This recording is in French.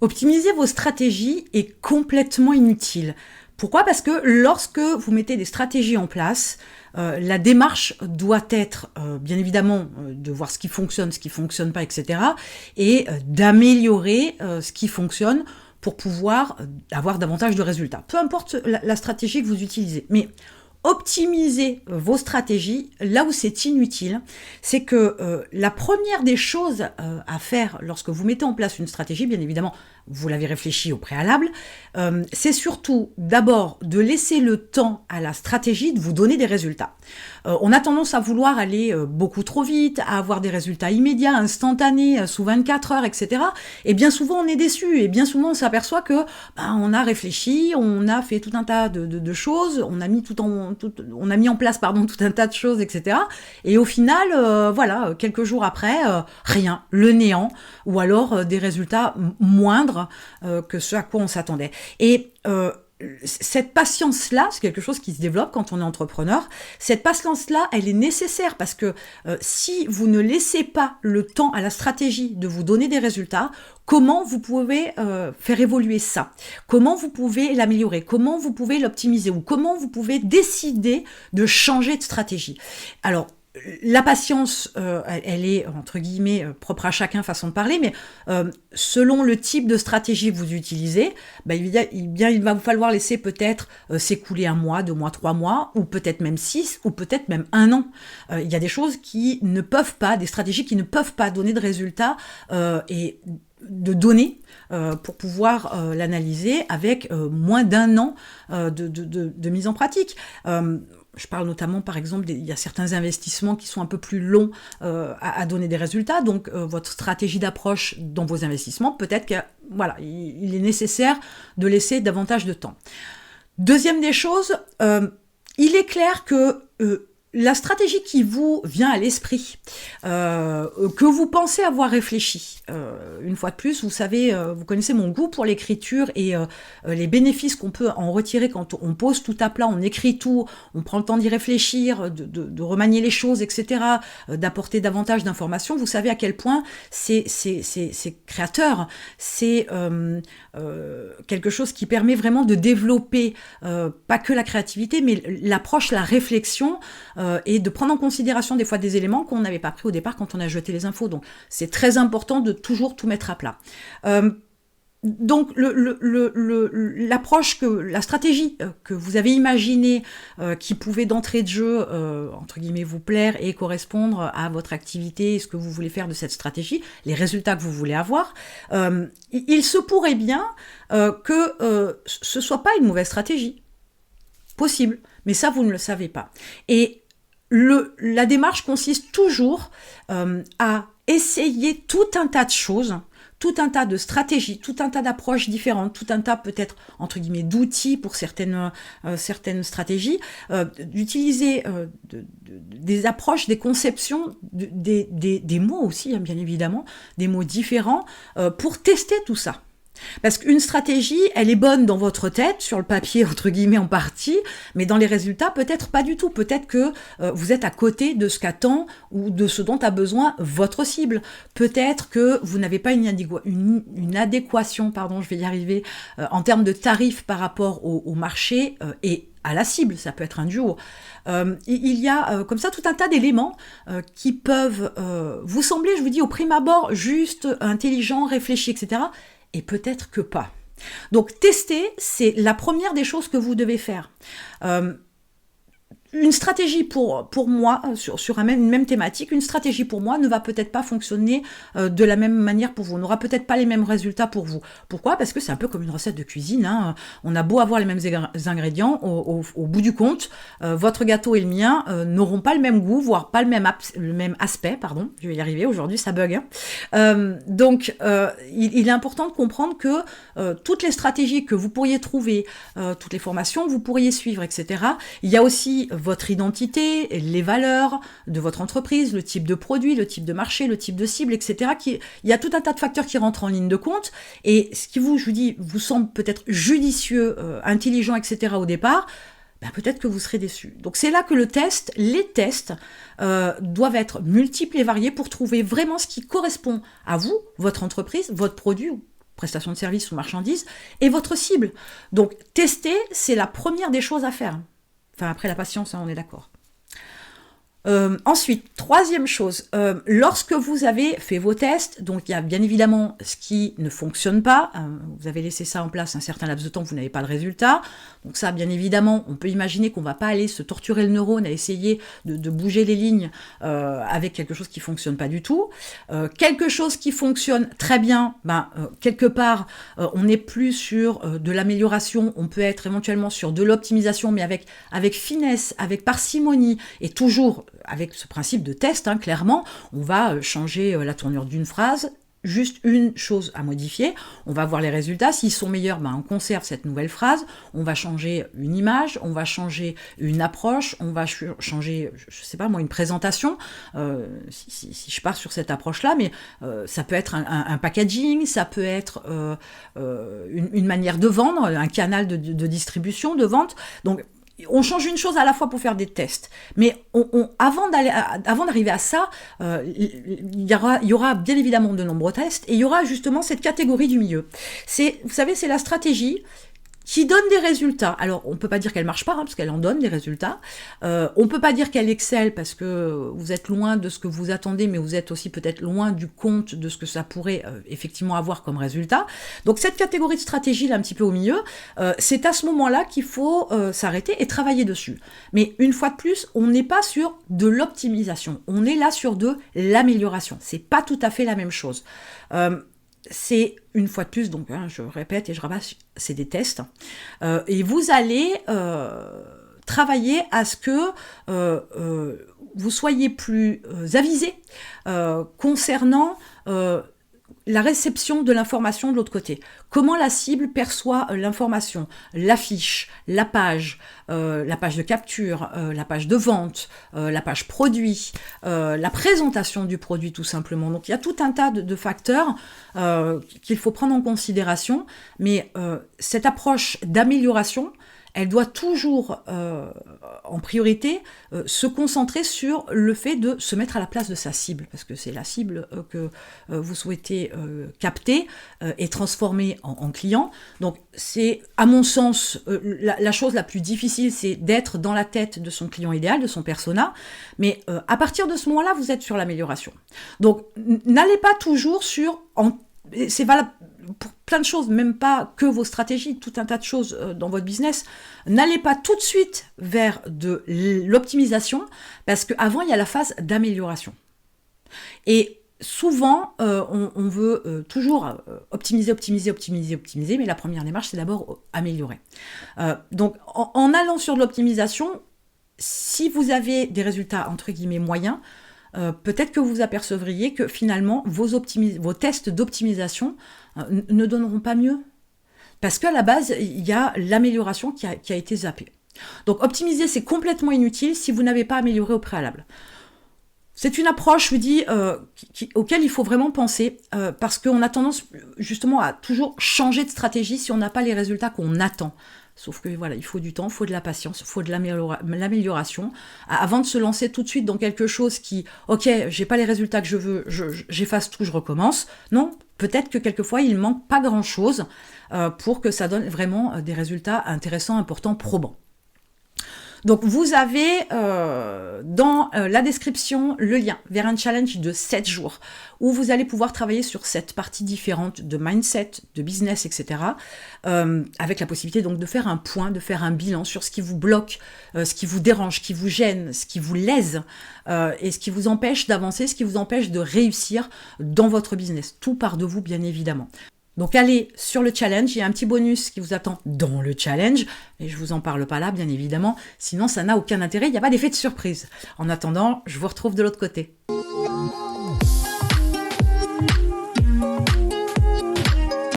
Optimiser vos stratégies est complètement inutile. Pourquoi? Parce que lorsque vous mettez des stratégies en place, la démarche doit être, bien évidemment, de voir ce qui fonctionne pas, etc. Et d'améliorer ce qui fonctionne pour pouvoir avoir davantage de résultats. Peu importe la stratégie que vous utilisez. Mais optimiser vos stratégies, là où c'est inutile, c'est que la première des choses à faire lorsque vous mettez en place une stratégie, bien évidemment, vous l'avez réfléchi au préalable, c'est surtout d'abord de laisser le temps à la stratégie de vous donner des résultats. On a tendance à vouloir aller beaucoup trop vite, à avoir des résultats immédiats, instantanés, sous 24 heures, etc. Et bien souvent, on est déçu. Et bien souvent, on s'aperçoit que on a réfléchi, on a fait tout un tas de choses, on a mis en place tout un tas de choses, etc. Et au final, voilà, quelques jours après, rien, le néant, ou alors des résultats moindres que ce à quoi on s'attendait. Et cette patience-là, c'est quelque chose qui se développe quand on est entrepreneur. Cette patience-là, elle est nécessaire parce que si vous ne laissez pas le temps à la stratégie de vous donner des résultats, comment vous pouvez faire évoluer ça? Comment vous pouvez l'améliorer? Comment vous pouvez l'optimiser? Ou comment vous pouvez décider de changer de stratégie? Alors, la patience, elle est, entre guillemets, propre à chacun, façon de parler, mais selon le type de stratégie que vous utilisez, il va vous falloir laisser peut-être s'écouler 1 mois, 2 mois, 3 mois, ou peut-être même 6, ou peut-être même 1 an. Il y a des choses qui ne peuvent pas, des stratégies qui ne peuvent pas donner de résultats et de données pour pouvoir l'analyser avec moins d'1 an de mise en pratique. Je parle notamment, par exemple, il y a certains investissements qui sont un peu plus longs à donner des résultats. Donc, votre stratégie d'approche dans vos investissements, peut-être qu'il est nécessaire de laisser davantage de temps. Deuxième des choses, il est clair que la stratégie qui vous vient à l'esprit, que vous pensez avoir réfléchi, une fois de plus, vous savez, vous connaissez mon goût pour l'écriture et les bénéfices qu'on peut en retirer quand on pose tout à plat, on écrit tout, on prend le temps d'y réfléchir, de remanier les choses, etc., d'apporter davantage d'informations. Vous savez à quel point c'est créateur, c'est quelque chose qui permet vraiment de développer pas que la créativité, mais l'approche, la réflexion, et de prendre en considération des fois des éléments qu'on n'avait pas pris au départ quand on a jeté les infos. Donc c'est très important de toujours tout mettre à plat. Donc l'approche, la stratégie que vous avez imaginée, qui pouvait d'entrée de jeu, entre guillemets, vous plaire et correspondre à votre activité, ce que vous voulez faire de cette stratégie, les résultats que vous voulez avoir, il se pourrait bien que ce soit pas une mauvaise stratégie. Possible, mais ça vous ne le savez pas. Et la démarche consiste toujours à essayer tout un tas de choses, tout un tas de stratégies, tout un tas d'approches différentes, tout un tas peut-être, entre guillemets, d'outils pour certaines stratégies, d'utiliser des approches, des conceptions, des mots aussi, bien évidemment, des mots différents, pour tester tout ça. Parce qu'une stratégie, elle est bonne dans votre tête, sur le papier, entre guillemets, en partie, mais dans les résultats, peut-être pas du tout. Peut-être que vous êtes à côté de ce qu'attend ou de ce dont a besoin votre cible. Peut-être que vous n'avez pas une adéquation, je vais y arriver, en termes de tarifs par rapport au marché et à la cible, ça peut être un duo. Il y a comme ça tout un tas d'éléments qui peuvent vous sembler, je vous dis, au prime abord, juste, intelligents, réfléchis, etc., et peut-être que pas. Donc tester, c'est la première des choses que vous devez faire. Une stratégie pour moi, sur une même thématique, une stratégie pour moi ne va peut-être pas fonctionner de la même manière pour vous, n'aura peut-être pas les mêmes résultats pour vous. Pourquoi? Parce que c'est un peu comme une recette de cuisine, hein. On a beau avoir les mêmes ingrédients, au bout du compte, votre gâteau et le mien n'auront pas le même goût, voire pas le même aspect, je vais y arriver, aujourd'hui ça bug. Donc il est important de comprendre que toutes les stratégies que vous pourriez trouver, toutes les formations que vous pourriez suivre, etc., il y a aussi votre identité, les valeurs de votre entreprise, le type de produit, le type de marché, le type de cible, etc. Il y a tout un tas de facteurs qui rentrent en ligne de compte, et ce qui vous semble peut-être judicieux, intelligent, etc. au départ, peut-être que vous serez déçu. Donc c'est là que les tests doivent être multiples et variés pour trouver vraiment ce qui correspond à vous, votre entreprise, votre produit, prestation de service ou marchandise, et votre cible. Donc, tester, c'est la première des choses à faire. Enfin, après la patience, hein, on est d'accord. Ensuite, troisième chose, lorsque vous avez fait vos tests, donc il y a bien évidemment ce qui ne fonctionne pas, vous avez laissé ça en place un certain laps de temps, vous n'avez pas le résultat, donc ça bien évidemment, on peut imaginer qu'on ne va pas aller se torturer le neurone à essayer de bouger les lignes avec quelque chose qui ne fonctionne pas du tout. Quelque chose qui fonctionne très bien, quelque part, on n'est plus sur de l'amélioration, on peut être éventuellement sur de l'optimisation, mais avec finesse, avec parcimonie, et toujours avec ce principe de test, hein, clairement, on va changer la tournure d'une phrase, juste une chose à modifier, on va voir les résultats, s'ils sont meilleurs, on conserve cette nouvelle phrase, on va changer une image, on va changer une approche, on va changer, je sais pas moi, une présentation, si je pars sur cette approche-là, mais ça peut être un packaging, ça peut être une manière de vendre, un canal de distribution, de vente, donc on change une chose à la fois pour faire des tests. Mais avant d'arriver à ça, il y aura bien évidemment de nombreux tests et il y aura justement cette catégorie du milieu. Vous savez, c'est la stratégie qui donne des résultats. Alors, on ne peut pas dire qu'elle ne marche pas, hein, parce qu'elle en donne des résultats. On ne peut pas dire qu'elle excelle, parce que vous êtes loin de ce que vous attendez, mais vous êtes aussi peut-être loin du compte de ce que ça pourrait effectivement avoir comme résultat. Donc, cette catégorie de stratégie, là, un petit peu au milieu, c'est à ce moment-là qu'il faut s'arrêter et travailler dessus. Mais une fois de plus, on n'est pas sur de l'optimisation. On est là sur de l'amélioration. C'est pas tout à fait la même chose. C'est une fois de plus, donc hein, je répète et je rabâche, c'est des tests. Et vous allez travailler à ce que vous soyez plus avisé concernant la réception de l'information de l'autre côté. Comment la cible perçoit l'information, l'affiche, la page de capture, la page de vente, la page produit, la présentation du produit tout simplement. Donc il y a tout un tas de facteurs qu'il faut prendre en considération, mais cette approche d'amélioration, elle doit toujours, en priorité, se concentrer sur le fait de se mettre à la place de sa cible, parce que c'est la cible que vous souhaitez capter et transformer en client. Donc, c'est, à mon sens, la chose la plus difficile, c'est d'être dans la tête de son client idéal, de son persona, mais à partir de ce moment-là, vous êtes sur l'amélioration. Donc, n'allez pas toujours sur... C'est valable pour plein de choses, même pas que vos stratégies, tout un tas de choses dans votre business. N'allez pas tout de suite vers de l'optimisation, parce qu'avant, il y a la phase d'amélioration. Et souvent, on veut toujours optimiser, mais la première démarche, c'est d'abord améliorer. Donc, en allant sur de l'optimisation, si vous avez des résultats, entre guillemets, moyens, peut-être que vous apercevriez que finalement, vos tests d'optimisation ne donneront pas mieux. Parce qu'à la base, il y a l'amélioration qui a été zappée. Donc, optimiser, c'est complètement inutile si vous n'avez pas amélioré au préalable. C'est une approche, je vous dis, auquel il faut vraiment penser, parce qu'on a tendance justement à toujours changer de stratégie si on n'a pas les résultats qu'on attend. Sauf que voilà, il faut du temps, il faut de la patience, il faut de l'amélioration. Avant de se lancer tout de suite dans quelque chose qui, ok, j'ai pas les résultats que je veux, j'efface tout, je recommence. Non, peut-être que quelquefois il manque pas grand-chose pour que ça donne vraiment des résultats intéressants, importants, probants. Donc vous avez dans la description le lien vers un challenge de 7 jours où vous allez pouvoir travailler sur 7 parties différentes de mindset, de business, etc. Avec la possibilité donc de faire un point, de faire un bilan sur ce qui vous bloque, ce qui vous dérange, ce qui vous gêne, ce qui vous lèse et ce qui vous empêche d'avancer, ce qui vous empêche de réussir dans votre business. Tout part de vous, bien évidemment. Donc allez sur le challenge, il y a un petit bonus qui vous attend dans le challenge, et je vous en parle pas là, bien évidemment, sinon ça n'a aucun intérêt, il n'y a pas d'effet de surprise. En attendant, je vous retrouve de l'autre côté.